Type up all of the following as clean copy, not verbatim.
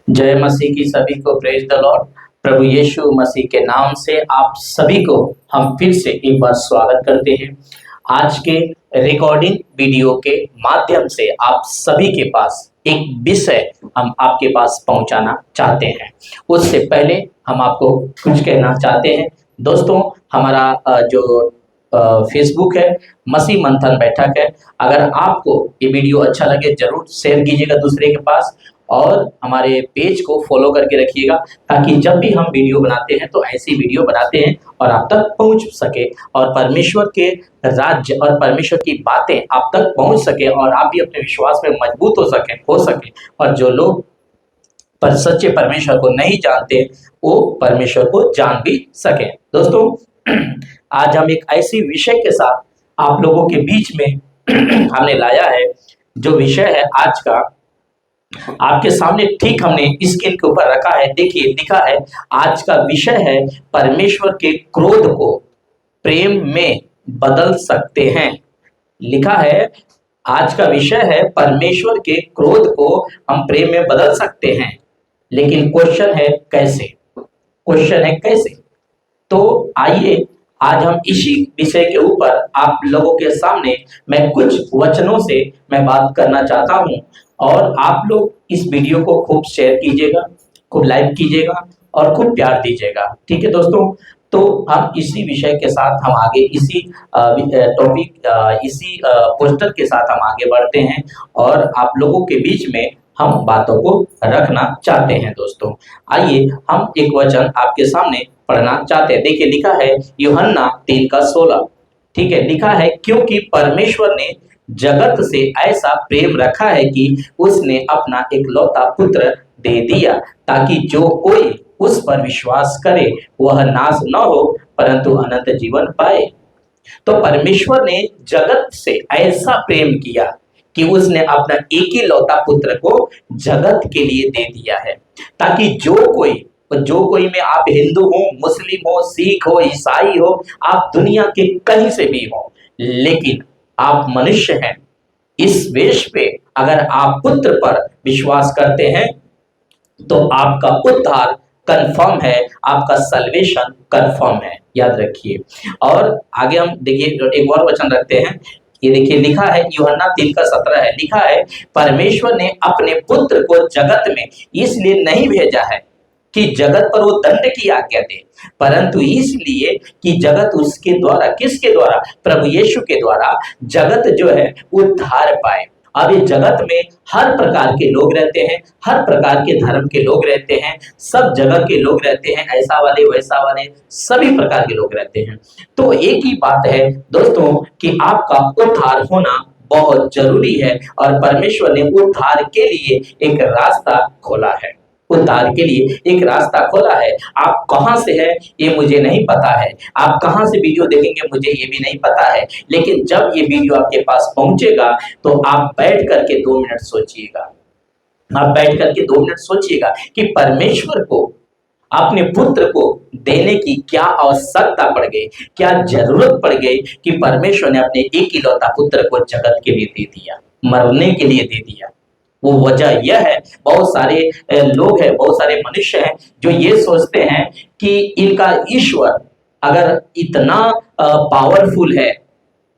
जय मसीह की सभी को प्रेज द लॉर्ड। प्रभु यीशु मसीह के नाम से आप सभी को हम फिर से एक बार स्वागत करते हैं। आज के रिकॉर्डिंग वीडियो के माध्यम से आप सभी के पास एक विषय हम आपके पास पहुंचाना चाहते हैं। उससे पहले हम आपको कुछ कहना चाहते हैं। दोस्तों, हमारा जो फेसबुक है मसीह मंथन बैठक है। अगर आपको ये वीडियो अच्छा लगे जरूर शेयर कीजिएगा दूसरे के पास, और हमारे पेज को फॉलो करके रखिएगा ताकि जब भी हम वीडियो बनाते हैं तो ऐसी वीडियो बनाते हैं और आप तक पहुंच सके, और परमेश्वर के राज्य और परमेश्वर की बातें आप तक पहुंच सके, और आप भी अपने विश्वास में मजबूत हो सके। और जो लोग पर सच्चे परमेश्वर को नहीं जानते वो परमेश्वर को जान भी सके। दोस्तों, आज हम एक ऐसी विषय के साथ आप लोगों के बीच में हमने लाया है। जो विषय है आज का आपके सामने ठीक हमने स्क्रीन के ऊपर रखा है। देखिए, लिखा है आज का विषय है परमेश्वर के क्रोध को प्रेम में बदल सकते हैं। लिखा है आज का विषय है परमेश्वर के क्रोध को हम प्रेम में बदल सकते हैं, लेकिन क्वेश्चन है कैसे। तो आइए आज हम इसी विषय के ऊपर आप लोगों के सामने मैं कुछ वचनों से मैं बात करना चाहता हूं, और आप लोग इस वीडियो को खूब शेयर कीजिएगा, खूब लाइक कीजिएगा और खूब प्यार दीजिएगा। ठीक है दोस्तों, तो हम इसी विषय के साथ हम आगे इसी टॉपिक इसी पोस्टर के साथ हम आगे बढ़ते हैं, और आप लोगों के बीच में हम बातों को रखना चाहते हैं। दोस्तों, आइए हम एक वचन आपके सामने पढ़ना चाहते हैं। देखिए, लिखा है यूहन्ना 3:16। ठीक है, लिखा है क्योंकि परमेश्वर ने जगत से ऐसा प्रेम रखा है कि उसने अपना इकलौता पुत्र दे दिया, ताकि जो कोई उस पर विश्वास करे वह नाश न हो परंतु अनंत जीवन पाए। तो परमेश्वर ने जगत से ऐसा प्रेम किया कि उसने अपना एक ही लौता पुत्र को जगत के लिए दे दिया है, ताकि जो कोई में आप हिंदू हो, मुस्लिम हो, सिख हो, ईसाई हो, आप दुनिया के कहीं से भी हो, लेकिन आप मनुष्य हैं। इस वेश पे अगर आप पुत्र पर विश्वास करते हैं तो आपका उद्धार कंफर्म है, आपका सल्वेशन कंफर्म है, याद रखिए। और आगे हम देखिए एक और वचन रखते हैं। ये देखिए, लिखा है यूहन्ना 3:17 है। लिखा है परमेश्वर ने अपने पुत्र को जगत में इसलिए नहीं भेजा है कि जगत पर वो दंड की आज्ञा दे, परंतु इसलिए कि जगत उसके द्वारा, किसके द्वारा? प्रभु यीशु के द्वारा जगत जो है उद्धार पाए। अब इस जगत में हर प्रकार के लोग रहते हैं, हर प्रकार के धर्म के लोग रहते हैं, सब जगह के लोग रहते हैं, ऐसा वाले वैसा वाले सभी प्रकार के लोग रहते हैं। तो एक ही बात है दोस्तों कि आपका उद्धार होना बहुत जरूरी है, और परमेश्वर ने उद्धार के लिए एक रास्ता खोला है। उद्धार के लिए एक रास्ता खोला है। आप कहां से हैं ये मुझे नहीं पता है, आप कहां से वीडियो देखेंगे मुझे ये भी नहीं पता है, लेकिन जब ये वीडियो आपके पास पहुंचेगा तो आप बैठ करके 2 मिनट सोचिएगा। आप बैठ करके 2 मिनट सोचिएगा कि परमेश्वर को अपने पुत्र को देने की क्या आवश्यकता पड़ गई, क्या जरूरत पड़ गई कि परमेश्वर ने अपने एक इकलौता पुत्र को जगत के लिए दे दिया, मरने के लिए दे दिया। वो वजह यह है, बहुत सारे लोग हैं, बहुत सारे मनुष्य हैं जो ये सोचते हैं कि इनका ईश्वर अगर इतना पावरफुल है,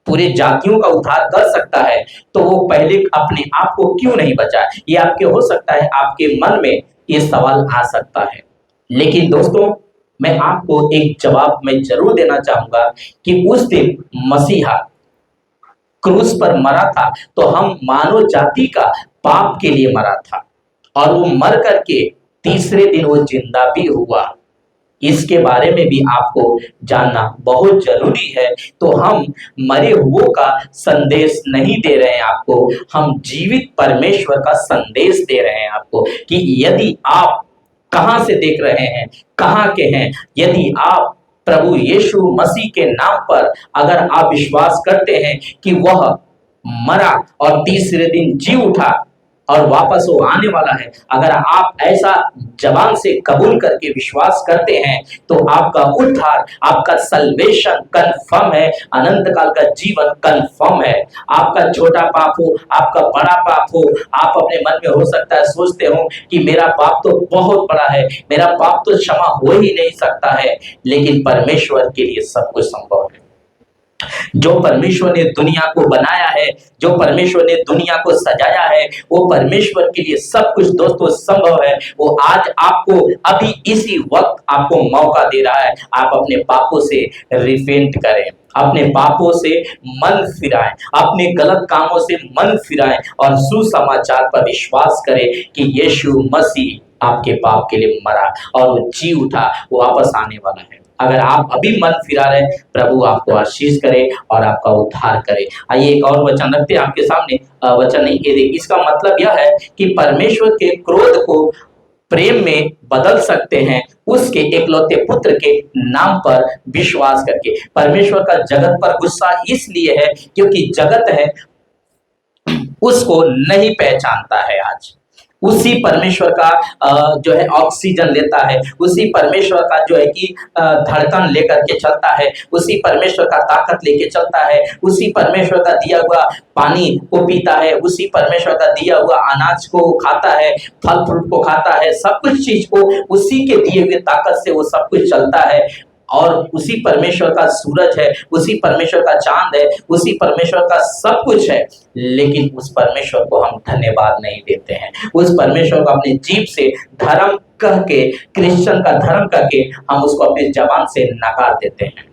पूरे जातियों का उद्धार कर सकता है, तो वो पहले अपने आप को क्यों नहीं बचाए। ये आपके हो सकता है, आपके मन में ये सवाल आ सकता है, लेकिन दोस्तों मैं आपको एक जवाब मैं जरूर देना चाहूंगा कि उस दिन मसीहा क्रूस पर मरा था तो हम मानव जाति का पाप के लिए मरा था, और वो मर करके तीसरे दिन वो जिंदा भी हुआ। इसके बारे में भी आपको जानना बहुत जरूरी है। तो हम मरे हुओं का संदेश नहीं दे रहे हैं आपको, हम जीवित परमेश्वर का संदेश दे रहे हैं आपको कि यदि आप कहां से देख रहे हैं, कहां के हैं, यदि आप प्रभु यीशु मसीह के नाम पर अगर आप विश्वास करते हैं कि वह मरा और तीसरे दिन जी उठा, और वापस वो आने वाला है। अगर आप ऐसा जबान से कबूल करके विश्वास करते हैं तो आपका उद्धार, आपका सल्वेशन कंफर्म है, अनंत काल का जीवन कंफर्म है। आपका छोटा पाप हो, आपका बड़ा पाप हो, आप अपने मन में हो सकता है सोचते हो कि मेरा पाप तो बहुत बड़ा है, मेरा पाप तो क्षमा हो ही नहीं सकता है, लेकिन परमेश्वर के लिए सब कुछ संभव है। जो परमेश्वर ने दुनिया को बनाया है, जो परमेश्वर ने दुनिया को सजाया है, वो परमेश्वर के लिए सब कुछ दोस्तों संभव है। वो आज आपको अभी इसी वक्त आपको मौका दे रहा है। आप अपने पापों से रिपेंट करें, अपने पापों से मन फिराएं, अपने गलत कामों से मन फिराएं और सुसमाचार पर विश्वास करें कि यीशु मसीह आपके पाप के लिए मरा और वो जी उठा, वो वापस आने वाला है। अगर आप अभी मन फिरा रहे, प्रभु आपको आशीष करे और आपका उद्धार करे। आइए एक और वचन रखते हैं आपके सामने। वचन नहीं, ये देखिए, इसका मतलब यह है कि परमेश्वर के क्रोध को प्रेम में बदल सकते हैं उसके एकलौते पुत्र के नाम पर विश्वास करके। परमेश्वर का जगत पर गुस्सा इसलिए है क्योंकि जगत है उसको नहीं पहचानता है। आज उसी परमेश्वर का जो है ऑक्सीजन लेता है, उसी परमेश्वर का जो है कि धड़कन लेकर के चलता है, उसी परमेश्वर का ताकत लेके चलता है, उसी परमेश्वर का दिया हुआ पानी को पीता है, उसी परमेश्वर का दिया हुआ अनाज को खाता है, फल फ्रूट को खाता है, सब कुछ चीज को उसी के दिए हुए ताकत से वो सब कुछ चलता है। और उसी परमेश्वर का सूरज है, उसी परमेश्वर का चांद है, उसी परमेश्वर का सब कुछ है, लेकिन उस परमेश्वर को हम धन्यवाद नहीं देते हैं। उस परमेश्वर को अपनी जीभ से धर्म कह के, क्रिश्चियन का धर्म कह के हम उसको अपनी जबान से नकार देते हैं।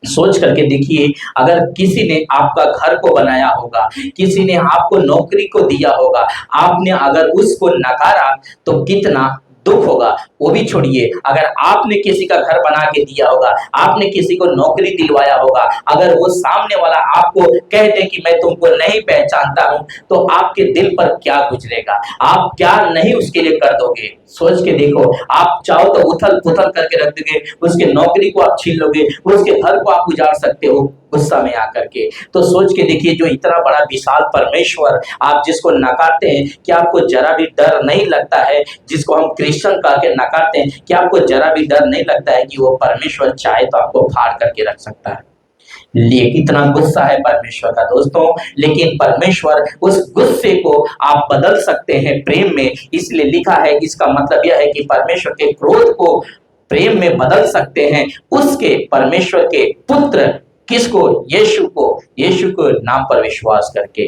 सोच करके देखिए, अगर किसी ने आपका घर को बनाया होगा, किसी ने आपको नौकरी को दिया होगा, आपने अगर उसको नकारा तो कितना दुख होगा। वो भी छोड़िए, अगर आपने किसी का घर बना के दिया होगा, आपने किसी को नौकरी दिलवाया होगा, अगर वो सामने वाला आपको कह दे कि मैं तुमको नहीं पहचानता हूं, तो आपके दिल पर क्या गुजरेगा, आप क्या नहीं उसके लिए कर दोगे। सोच के देखो, आप चाहो तो उथल पुथल करके रख दोगे, उसके नौकरी को आप छीन लोगे, उसके घर को आप उजाड़ सकते हो गुस्सा में आकर के। तो सोच के देखिए, जो इतना बड़ा विशाल परमेश्वर आप जिसको नकारते हैं, क्या आपको जरा भी डर नहीं लगता है? जिसको हम क्रिश्चियन कह के नकारते हैं, क्या आपको जरा भी डर नहीं लगता है कि वो परमेश्वर चाहे तो आपको फाड़ करके रख सकता है? लेकिन इतना गुस्सा है परमेश्वर का दोस्तों, लेकिन परमेश्वर उस गुस्से को आप बदल सकते हैं प्रेम में। इसलिए लिखा है, इसका मतलब यह है कि परमेश्वर के क्रोध को प्रेम में बदल सकते हैं उसके परमेश्वर के पुत्र किसको? यीशु को नाम पर विश्वास करके।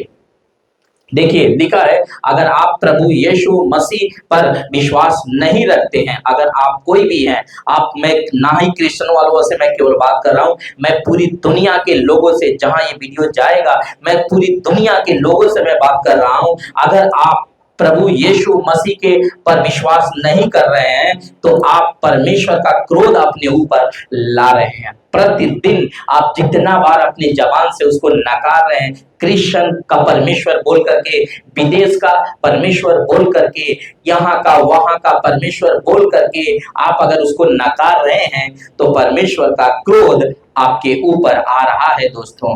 देखिए लिखा है, अगर आप प्रभु यीशु मसीह पर विश्वास नहीं रखते हैं, अगर आप कोई भी हैं, आप, मैं ना ही क्रिश्चियन वालों से मैं केवल बात कर रहा हूं, मैं पूरी दुनिया के लोगों से, जहां ये वीडियो जाएगा, मैं पूरी दुनिया के लोगों से मैं बात कर रहा हूं। अगर आप प्रभु यीशु मसीह के पर विश्वास नहीं कर रहे हैं तो आप परमेश्वर का क्रोध अपने ऊपर ला रहे हैं। प्रतिदिन आप जितना बार अपनी जबान से उसको नकार रहे हैं, क्रिश्चियन का परमेश्वर बोल करके, विदेश का परमेश्वर बोल करके, यहाँ का वहां का परमेश्वर बोल करके आप अगर उसको नकार रहे हैं तो परमेश्वर का क्रोध आपके ऊपर आ रहा है दोस्तों।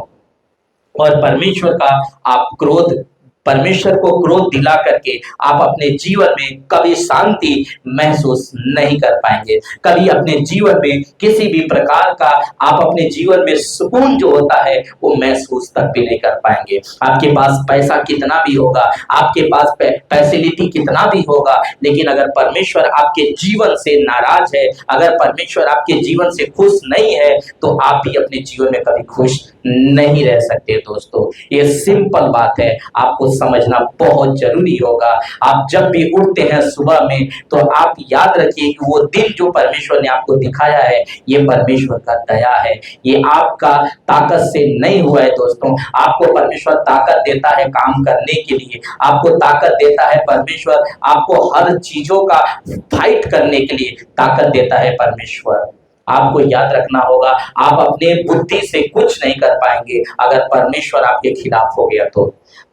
और परमेश्वर का आप क्रोध, परमेश्वर को क्रोध दिला करके आप अपने जीवन में कभी शांति महसूस नहीं कर पाएंगे, कभी अपने जीवन में किसी भी प्रकार का आप अपने जीवन में सुकून जो होता है वो महसूस तक भी नहीं कर पाएंगे। आपके पास पैसा कितना भी होगा, आपके पास फैसिलिटी कितना भी होगा, लेकिन अगर परमेश्वर आपके जीवन से नाराज है, अगर परमेश्वर आपके जीवन से खुश नहीं है, तो आप भी अपने जीवन में कभी खुश नहीं रह सकते दोस्तों। ये सिंपल बात है, आपको समझना बहुत जरूरी होगा। आप जब भी उठते हैं सुबह में, तो आप याद रखिए कि वो दिन जो परमेश्वर ने आपको दिखाया है, ये परमेश्वर का दया है, ये आपका ताकत से नहीं हुआ है दोस्तों। आपको परमेश्वर ताकत देता है काम करने के लिए, आपको ताकत देता है परमेश्वर, आपको हर चीजों का फाइट करने के लिए ताकत देता है परमेश्वर। आपको याद रखना होगा, आप अपने बुद्धि से कुछ नहीं कर पाएंगे अगर परमेश्वर आपके खिलाफ हो गया तो।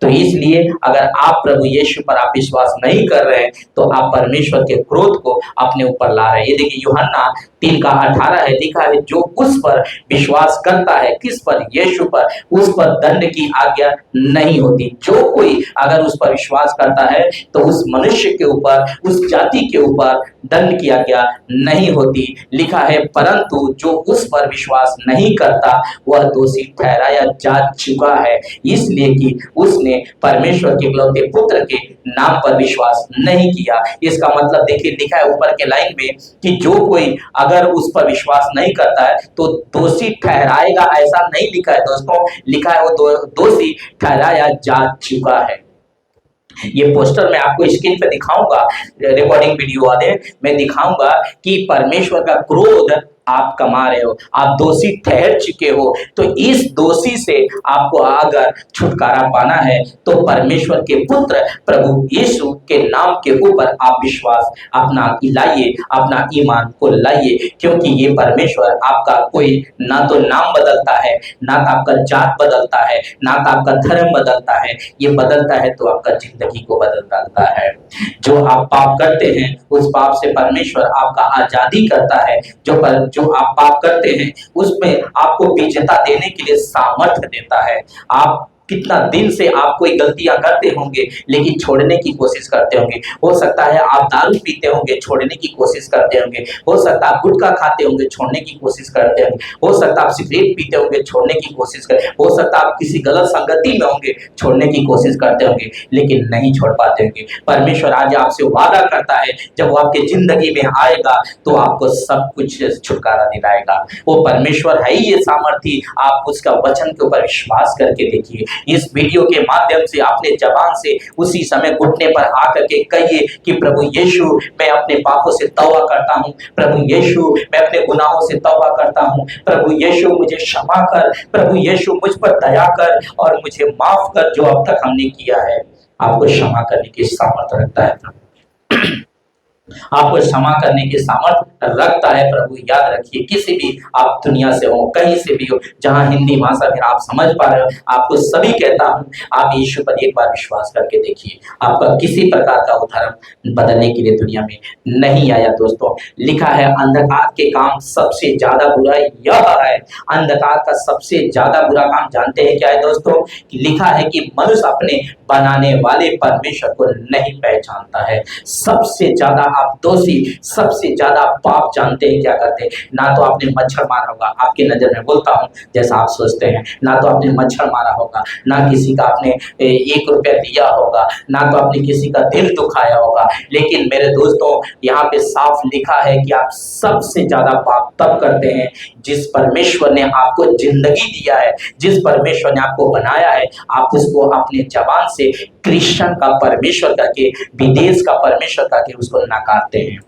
तो इसलिए अगर आप प्रभु यीशु पर आप विश्वास नहीं कर रहे हैं तो आप परमेश्वर के क्रोध को अपने ऊपर ला रहे हैं। ये देखिए यूहन्ना 3:18 है, लिखा है जो उस पर विश्वास करता है, किस पर, यीशु पर, उस पर दंड की आज्ञा नहीं होती। जो कोई अगर उस पर विश्वास करता है तो उस मनुष्य के ऊपर, उस जाति के ऊपर दंड की आज्ञा नहीं होती। लिखा है परंतु जो उस पर विश्वास नहीं करता वह दोषी ठहराया जा चुका है, इसलिए कि उसने परमेश्वर के इकलौते पुत्र के नाम पर विश्वास नहीं किया। इसका मतलब देखिए लिखा है ऊपर के लाइन में कि जो कोई अगर उस पर विश्वास नहीं करता है तो दोषी ठहराएगा, ऐसा नहीं लिखा है दोस्तों, लिखा है वो दोषी ठहराया जा चुका है। ये पोस्टर मैं आपको स्क्रीन पे दिखाऊंगा, रिकॉर्डिंग वीडियो वाले मैं दिखाऊंगा कि परमेश्वर का क्रोध आप कमा रहे हो, आप दोषी ठहर चुके हो। तो इस दोषी से आपको अगर छुटकारा पाना है तो परमेश्वर के पुत्र प्रभु यीशु के नाम के ऊपर आप विश्वास अपना लाइए, अपना ईमान को लाइए, क्योंकि ये परमेश्वर आपका कोई ना तो नाम बदलता है, ना तो आपका जात बदलता है, ना तो आपका धर्म बदलता है, ये बदलता है तो आपका जिंदगी को बदल डालता है। जो आप पाप करते हैं उस पाप से परमेश्वर आपका आजादी करता है, जो आप पाप करते हैं उसमें आपको विजेता देने के लिए सामर्थ्य देता है। आप कितना दिन से आप कोई गलतियां करते होंगे लेकिन छोड़ने की कोशिश करते होंगे, हो सकता है आप दारू पीते होंगे, छोड़ने की कोशिश करते होंगे, हो सकता है आप गुटखा खाते होंगे, छोड़ने की कोशिश करते होंगे, हो सकता है आप सिगरेट पीते होंगे, छोड़ने की कोशिश कर, हो सकता है आप किसी गलत संगति में होंगे, छोड़ने की कोशिश करते होंगे लेकिन नहीं छोड़ पाते होंगे। परमेश्वर आज आपसे वादा करता है जब वो आपके जिंदगी में आएगा तो आपको सब कुछ छुटकारा दिलाएगा। वो परमेश्वर है ही ये सामर्थी, आप उसका वचन के ऊपर विश्वास करके देखिए। इस वीडियो के माध्यम से अपने जबान से उसी समय घुटने पर आकर के कहिए कि प्रभु यीशु मैं अपने पापों से तौबा करता हूं, प्रभु यीशु मैं अपने गुनाहों से तौबा करता हूं, प्रभु यीशु मुझे क्षमा कर, प्रभु यीशु मुझ पर दया कर और मुझे माफ कर जो अब तक हमने किया है। आपको क्षमा करने की सामर्थ्य रखता है, आपको क्षमा करने की सामर्थ्य रखता है प्रभु। याद रखिए किसी भी आप दुनिया से हो, कहीं से भी हो, जहां हिंदी भाषा में आप समझ पा रहे हो, आपको सभी कहता हूं आप यीशु पर एक बार विश्वास करके देखिए, आपका किसी प्रकार का उदाहरण बदलने के लिए दुनिया में नहीं आया। दोस्तों लिखा है अंधकार के काम सबसे ज्यादा बुरा यह है, अंधकार का सबसे ज्यादा बुरा काम जानते हैं क्या है दोस्तों? लिखा है कि मनुष्य अपने बनाने वाले परमेश्वर को नहीं पहचानता है। सबसे ज्यादा आप दोषी, सबसे ज्यादा पाप जानते हैं क्या करते हैं? ना तो आपने मच्छर मारा होगा, आपकी नजर में बोलता हूं जैसा आप सोचते हैं, ना तो आपने मच्छर मारा होगा, ना किसी का आपने 1 रुपया दिया होगा, ना तो आपने किसी का दिल दुखाया होगा, लेकिन मेरे दोस्तों यहाँ पे साफ लिखा है कि आप सबसे ज्यादा पाप तब करते हैं जिस परमेश्वर ने आपको जिंदगी दिया है, जिस परमेश्वर ने आपको बनाया है, आप उसको अपने जबान से क्रिश्चियन का परमेश्वर करके, विदेश का परमेश्वर करके उसको नकारते हैं।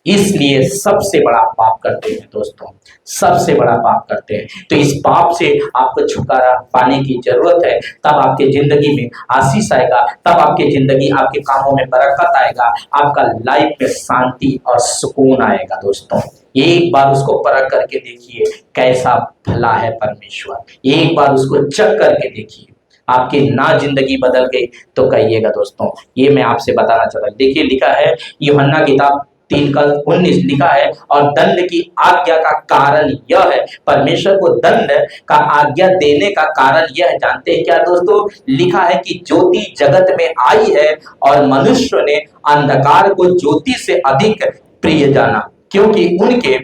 इसलिए सबसे बड़ा पाप करते हैं दोस्तों, सबसे बड़ा पाप करते हैं। तो इस पाप से आपको छुटकारा पाने की जरूरत है, तब आपके जिंदगी में आशीष आएगा, तब आपके जिंदगी, आपके कामों में बरकत आएगा, आपका लाइफ में शांति और सुकून आएगा। दोस्तों एक बार उसको परख करके देखिए कैसा भला है परमेश्वर, एक बार उसको चेक करके देखिए, आपकी ना जिंदगी बदल गई तो कहिएगा दोस्तों। ये मैं आपसे बताना चाहता हूं। देखिए लिखा है यूहन्ना किताब 3:19 लिखा है और दंड की आज्ञा का कारण यह है, परमेश्वर को दंड का आज्ञा देने का कारण यह है, जानते हैं क्या दोस्तों? लिखा है कि ज्योति जगत में आई है और मनुष्य ने अंधकार को ज्योति से अधिक प्रिय जाना, क्योंकि उनके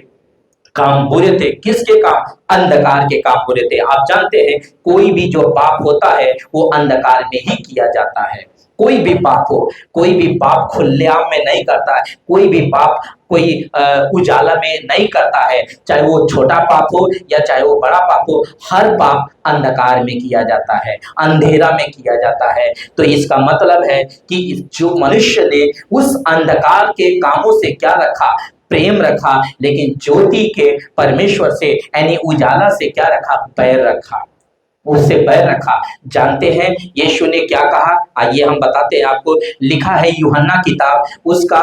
काम बुरे थे। किसके काम? अंधकार के काम बुरे थे। आप जानते हैं कोई भी जो पाप होता है वो अंधकार में ही किया जाता है। कोई भी पाप हो, कोई भी पाप खुलेआम में नहीं करता है, कोई भी पाप कोई उजाला में नहीं करता है, चाहे वो छोटा पाप हो या चाहे वो बड़ा पाप हो, हर पाप अंधकार में किया जाता है, अंधेरा में किया जाता है। तो इसका मतलब है कि जो मनुष्य ने उस अंधकार के कामों से क्या रखा? प्रेम रखा, लेकिन ज्योति के परमेश्वर से यानी उजाला से क्या रखा? बैर रखा, उससे बैर रखा। जानते हैं यीशु ने क्या कहा? आइए हम बताते हैं आपको। लिखा है यूहन्ना किताब उसका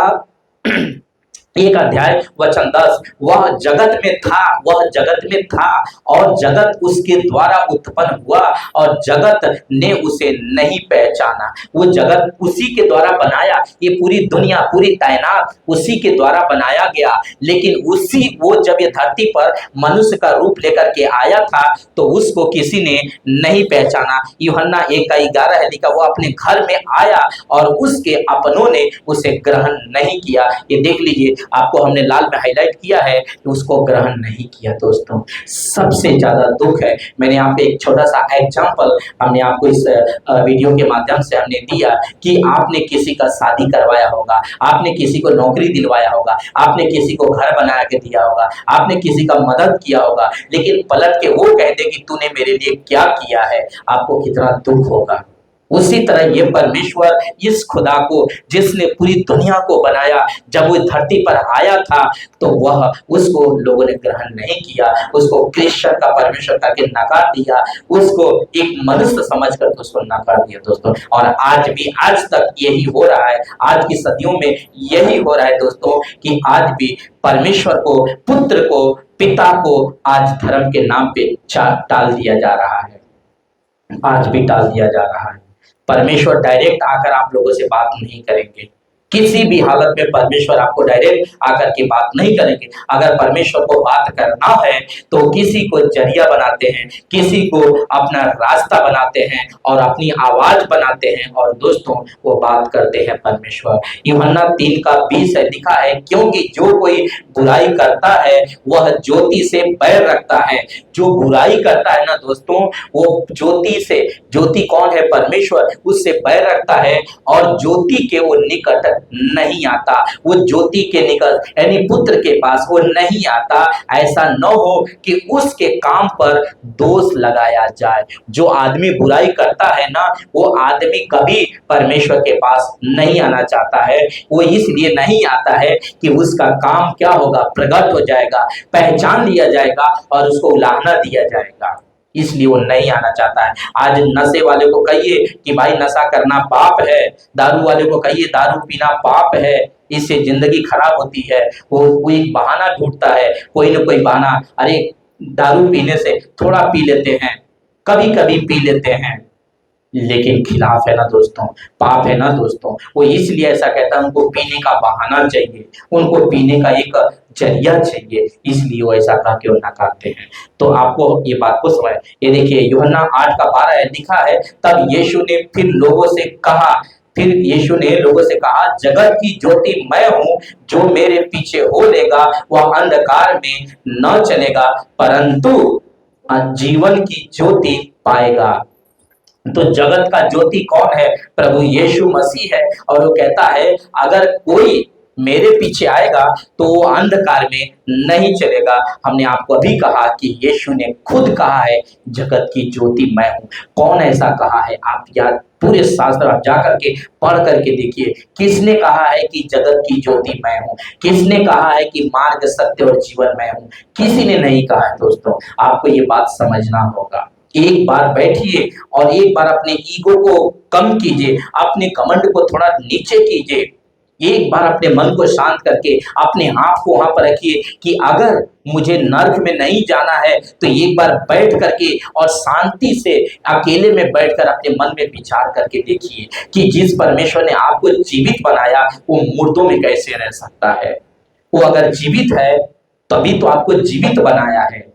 एक अध्याय वचन 10, वह जगत में था, वह जगत में था और जगत उसके द्वारा उत्पन्न हुआ और जगत ने उसे नहीं पहचाना। वो जगत उसी के द्वारा बनाया, ये पूरी दुनिया, पूरी कायनात उसी के द्वारा बनाया गया, लेकिन उसी वो जब ये धरती पर मनुष्य का रूप लेकर के आया था तो उसको किसी ने नहीं पहचाना। यूहन्ना 1:11 है लिखा, वो अपने घर में आया और उसके अपनों ने उसे ग्रहण नहीं किया। ये देख लीजिए, आपको हमने लाल में हाईलाइट किया है कि उसको ग्रहण नहीं किया। दोस्तों, सबसे ज्यादा दुख है। मैंने यहाँ पे एक छोटा सा एग्जाम्पल हमने आपको इस वीडियो के माध्यम से हमने दिया कि आपने किसी का शादी करवाया होगा, आपने किसी को नौकरी दिलवाया होगा, आपने किसी को घर बना के दिया होगा, आपने किसी का मदद किया होगा, लेकिन पलट के वो कहते कि तूने मेरे लिए क्या किया है, आपको कितना दुख होगा। उसी तरह ये परमेश्वर, इस खुदा को जिसने पूरी दुनिया को बनाया, जब वो धरती पर आया था तो वह उसको लोगों ने ग्रहण नहीं किया, उसको क्रिश्चियन का परमेश्वर करके नकार दिया, उसको एक मनुष्य समझ कर उसको नकार दिया। दोस्तों, और आज भी, आज तक यही हो रहा है, आज की सदियों में यही हो रहा है दोस्तों, कि आज भी परमेश्वर को, पुत्र को, पिता को आज धर्म के नाम पे टाल दिया जा रहा है, आज भी टाल दिया जा रहा है। परमेश्वर डायरेक्ट आकर आप लोगों से बात नहीं करेंगे, किसी भी हालत में परमेश्वर आपको डायरेक्ट आकर के बात नहीं करेंगे। अगर परमेश्वर को बात करना है तो किसी को जरिया बनाते हैं, किसी को अपना रास्ता बनाते हैं और अपनी आवाज बनाते हैं, और दोस्तों वो बात करते हैं परमेश्वर। यूहन्ना 3:20 है लिखा है, क्योंकि जो कोई बुराई करता है वह ज्योति से बैर रखता है। जो बुराई करता है ना दोस्तों, वो ज्योति से, ज्योति कौन है? परमेश्वर, उससे बैर रखता है और ज्योति के वो निकट नहीं आता, वो ज्योति के निकट यानी पुत्र के पास वो नहीं आता, ऐसा न हो कि उसके काम पर दोष लगाया जाए। जो आदमी बुराई करता है ना, वो आदमी कभी परमेश्वर के पास नहीं आना चाहता है। वो इसलिए नहीं आता है कि उसका काम क्या होगा, प्रकट हो जाएगा, पहचान लिया जाएगा और उसको उलाहना दिया जाएगा, इसलिए वो नहीं आना चाहता है। आज नशे वाले को कहिए कि भाई नशा करना पाप है, दारू वाले को कहिए दारू पीना पाप है, इससे जिंदगी खराब होती है, वो एक बहाना ढूंढता है, कोई ना कोई बहाना, अरे दारू पीने से थोड़ा पी लेते हैं, कभी कभी पी लेते हैं, लेकिन खिलाफ है ना दोस्तों, पाप है ना दोस्तों। वो इसलिए ऐसा कहता है, उनको पीने का बहाना चाहिए, उनको पीने का एक जरिया चाहिए, इसलिए वो ऐसा कह के नकारते हैं। तो आपको ये बात को समझ, ये देखिए यूहन्ना 8:12 लिखा है, तब यीशु ने फिर लोगों से कहा, फिर यीशु ने लोगों से कहा, जगत की ज्योति मैं हूं, जो मेरे पीछे हो लेगा वह अंधकार में न चलेगा परंतु जीवन की ज्योति पाएगा। तो जगत का ज्योति कौन है? प्रभु यीशु मसीह है। और वो कहता है अगर कोई मेरे पीछे आएगा तो वो अंधकार में नहीं चलेगा। हमने आपको अभी कहा कि यीशु ने खुद कहा है जगत की ज्योति मैं हूं। कौन ऐसा कहा है? आप याद, पूरे शास्त्र आप जाकर के पढ़ करके देखिए, किसने कहा है कि जगत की ज्योति मैं हूं? किसने कहा है कि मार्ग, सत्य और जीवन मैं हूं? किसी ने नहीं कहा है दोस्तों। आपको ये बात समझना होगा। एक बार बैठिए और एक बार अपने ईगो को कम कीजिए, अपने कमंड को थोड़ा नीचे कीजिए, एक बार अपने मन को शांत करके अपने आप को वहां पर रखिए कि अगर मुझे नर्क में नहीं जाना है तो एक बार बैठ करके और शांति से अकेले में बैठकर अपने मन में विचार करके देखिए कि जिस परमेश्वर ने आपको जीवित बनाया वो मुर्दों में कैसे रह सकता है। वो अगर जीवित है तभी तो आपको जीवित बनाया है।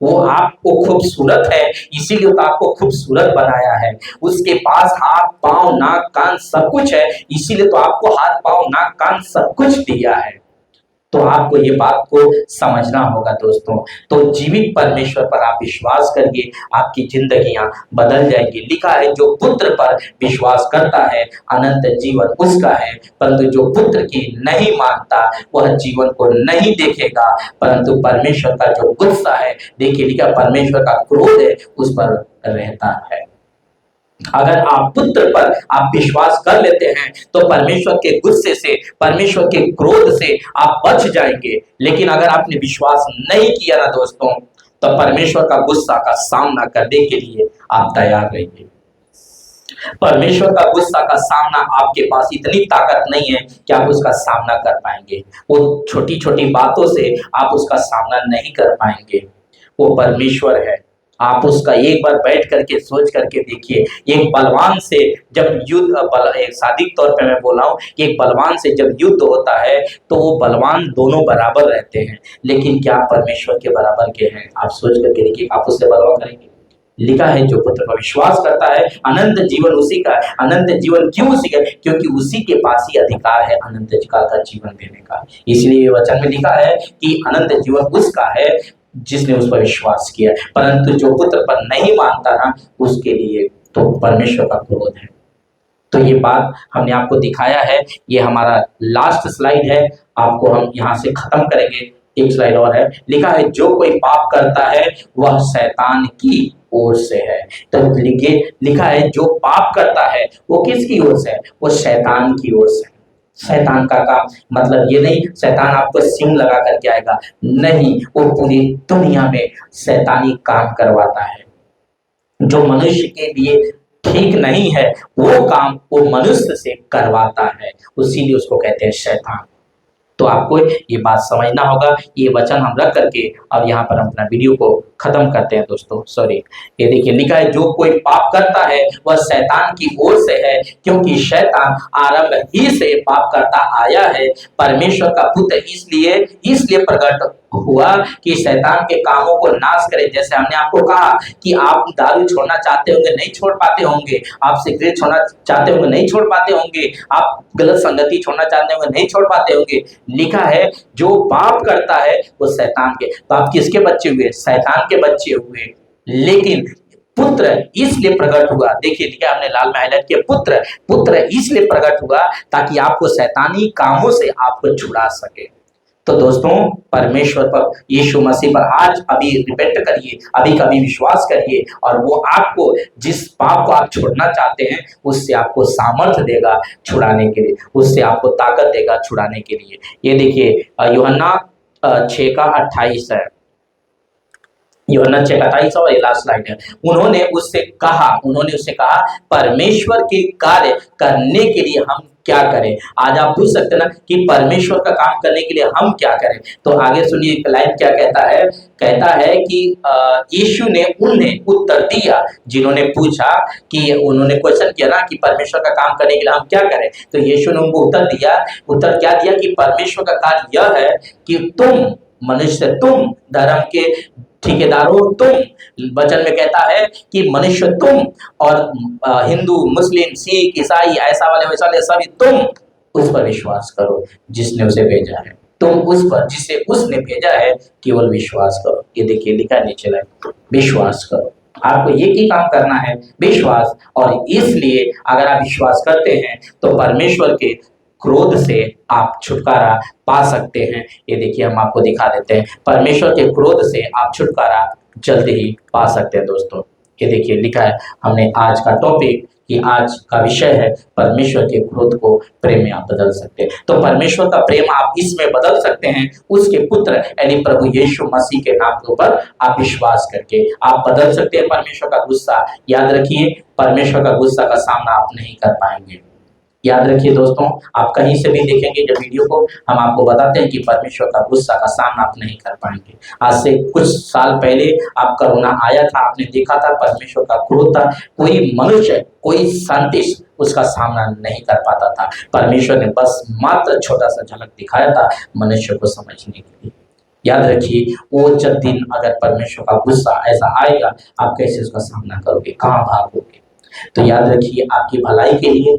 वो आपको खूबसूरत है इसीलिए तो आपको खूबसूरत बनाया है। उसके पास हाथ, पांव, नाक, कान सब कुछ है, इसीलिए तो आपको हाथ, पांव, नाक, कान सब कुछ दिया है। तो आपको ये बात को समझना होगा दोस्तों। तो जीवित परमेश्वर पर आप विश्वास करिए, आपकी जिंदगियां बदल जाएंगी। लिखा है जो पुत्र पर विश्वास करता है अनंत जीवन उसका है, परंतु जो पुत्र की नहीं मानता वह जीवन को नहीं देखेगा, परंतु परमेश्वर का जो गुस्सा है, देखिए लिखा परमेश्वर का क्रोध है उस पर रहता है। अगर आप पुत्र पर आप विश्वास कर लेते हैं तो परमेश्वर के गुस्से से, परमेश्वर के क्रोध से आप बच जाएंगे। लेकिन अगर आपने विश्वास नहीं किया ना दोस्तों, तो परमेश्वर का गुस्सा का सामना करने के लिए आप तैयार रहिए। परमेश्वर का गुस्सा का सामना आपके पास इतनी ताकत नहीं है कि आप उसका सामना कर पाएंगे। वो छोटी छोटी बातों से आप उसका सामना नहीं कर पाएंगे। वो परमेश्वर है। आप उसका एक बार बैठ करके सोच करके देखिए। एक बलवान से जब एक सादिक तौर पे मैं बोला हूँ कि एक बलवान से जब युद्ध होता है तो वो बलवान दोनों बराबर रहते हैं, लेकिन क्या परमेश्वर के बराबर के हैं? आप सोच करके देखिए, आप उससे बलवा करेंगे? लिखा है जो पुत्र पर विश्वास करता है अनंत जीवन उसी का है। अनंत जीवन क्यों उसी का? क्योंकि उसी के पास ही अधिकार है अनंत काल का जीवन देने का। इसलिए वचन में लिखा है कि अनंत जीवन उसका है जिसने उस पर विश्वास किया। परंतु जो पुत्र पर नहीं मानता ना, उसके लिए तो परमेश्वर का क्रोध है। तो ये बात हमने आपको दिखाया है। ये हमारा लास्ट स्लाइड है, आपको हम यहाँ से खत्म करेंगे। एक स्लाइड और है, लिखा है जो कोई पाप करता है वह शैतान की ओर से है। तो लिखा है जो पाप करता है वो किसकी ओर से है? वो शैतान की ओर से। शैतान का काम मतलब ये नहीं शैतान आपको सिंह लगा करके आएगा, नहीं, वो पूरी दुनिया में शैतानी काम करवाता है। जो मनुष्य के लिए ठीक नहीं है वो काम वो मनुष्य से करवाता है, इसीलिए उसको कहते हैं शैतान। तो आपको ये बात समझना होगा। ये वचन हम रख करके अब यहाँ पर हम अपना वीडियो को खत्म करते हैं दोस्तों। सॉरी, ये देखिए लिखा है जो कोई पाप करता है वह शैतान की ओर से है, क्योंकि शैतान आरंभ ही से पाप करता आया है। परमेश्वर का पुत्र इसलिए प्रकट हुआ कि शैतान के कामों को नाश करे। जैसे हमने आपको कहा कि आप दारू छोड़ना चाहते होंगे, नहीं छोड़ पाते होंगे, आप सिगरेट छोड़ना चाहते होंगे, नहीं छोड़ पाते होंगे, आप गलत संगति छोड़ना चाहते होंगे, नहीं छोड़ पाते होंगे। लिखा है जो पाप करता है वो शैतान के। तो आप किसके बच्चे हुए? शैतान के बच्चे हुए। लेकिन पुत्र इसलिए प्रकट हुआ, देखिए लिखा हमने लाल में हाईलाइट किया, पुत्र इसलिए प्रकट हुआ ताकि आपको शैतानी कामों से आपको छुड़ा सके। तो दोस्तों परमेश्वर पर, यीशु मसीह पर आज अभी रिपेंट करिए, अभी कभी विश्वास करिए, और वो आपको जिस पाप को आप छोड़ना चाहते हैं उससे आपको सामर्थ्य देगा छुड़ाने के लिए, उससे आपको ताकत देगा छुड़ाने के लिए। ये देखिए यूहन्ना 6:28 है, यूहन्ना 6:28 और ये लास्ट स्लाइड है। उन्होंने उससे कहा परमेश्वर के कार्य करने के लिए हम क्या करें? आज आप पूछ सकते हैं ना कि परमेश्वर का काम करने के लिए हम क्या करें? तो आगे सुनिए लाइन क्या कहता है कि यीशु ने उन्हें उत्तर दिया, जिन्होंने पूछा कि उन्होंने क्वेश्चन किया ना कि परमेश्वर का काम करने के लिए हम क्या करें, तो यीशु ने उनको उत्तर क्या दिया कि परमेश्वर का कार्य यह है कि तुम धर्म के ठेकेदार हो। तुम, वचन में कहता है कि मनुष्य तुम और हिंदू मुस्लिम सिख ईसाई ऐसा वाले वैसा वाले सभी तुम उस पर विश्वास करो जिसने उसे भेजा है। तुम उस पर जिसे उसने भेजा है केवल विश्वास करो। ये देखिए लिखा नीचे लाइन, विश्वास करो। आपको एक ही काम करना है, विश्वास। और इसलिए अगर आप विश्वास करते हैं तो परमेश्वर के क्रोध से आप छुटकारा पा सकते हैं। ये देखिए हम आपको दिखा देते हैं, परमेश्वर के क्रोध से आप छुटकारा जल्दी ही पा सकते हैं दोस्तों। ये देखिए लिखा है, हमने आज का टॉपिक कि आज का विषय है परमेश्वर के क्रोध को प्रेम में आप बदल सकते हैं। तो परमेश्वर का प्रेम आप इसमें बदल सकते हैं, उसके पुत्र यानी प्रभु यीशु मसीह के नाम के ऊपर आप विश्वास करके आप बदल सकते हैं परमेश्वर का गुस्सा। याद रखिए परमेश्वर का गुस्सा का सामना आप नहीं कर पाएंगे। याद रखिए दोस्तों, आप कहीं से भी देखेंगे जब वीडियो को, हम आपको बताते हैं कि परमेश्वर का गुस्सा का सामना आप नहीं कर पाएंगे। आज से कुछ साल पहले आप कोरोना आया था, आपने देखा था परमेश्वर का क्रोध था, कोई मनुष्य कोई साइंटिस्ट उसका सामना नहीं कर पाता था। परमेश्वर ने बस मात्र छोटा सा झलक दिखाया था मनुष्य को समझने के लिए। याद रखिए वो जब दिन अगर परमेश्वर का गुस्सा ऐसा आएगा, आप कैसे उसका सामना करोगे, कहाँ भागोगे? तो याद रखिए आपकी भलाई के लिए,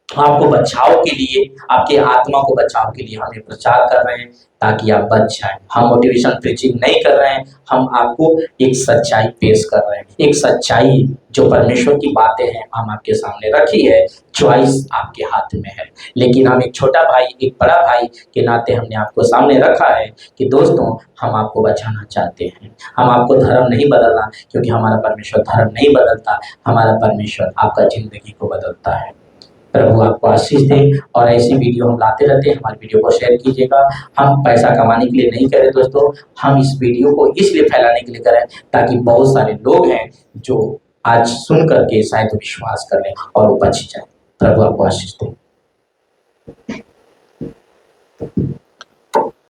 आपको बचाव के लिए, आपके आत्मा को बचाव के लिए हम ये प्रचार कर रहे हैं ताकि आप बच जाएं। हम मोटिवेशन प्रीचिंग नहीं कर रहे हैं, हम आपको एक सच्चाई पेश कर रहे हैं, एक सच्चाई जो परमेश्वर की बातें हैं हम आपके सामने रखी है। चॉइस आपके हाथ में है, लेकिन हम एक छोटा भाई एक बड़ा भाई के नाते हमने आपको सामने रखा है कि दोस्तों हम आपको बचाना चाहते हैं। हम आपको धर्म नहीं बदलना, क्योंकि हमारा परमेश्वर धर्म नहीं बदलता, हमारा परमेश्वर आपका जिंदगी को बदलता है। प्रभु आपको आशीष दे, और ऐसी वीडियो हम लाते रहते हैं। हमारी वीडियो को शेयर कीजिएगा। हम पैसा कमाने के लिए नहीं करें दोस्तों, हम इस वीडियो को इसलिए फैलाने के लिए करें ताकि बहुत सारे लोग हैं जो आज सुन करके शायद विश्वास कर लें और वो बच जाए। प्रभु आपको आशीष दे।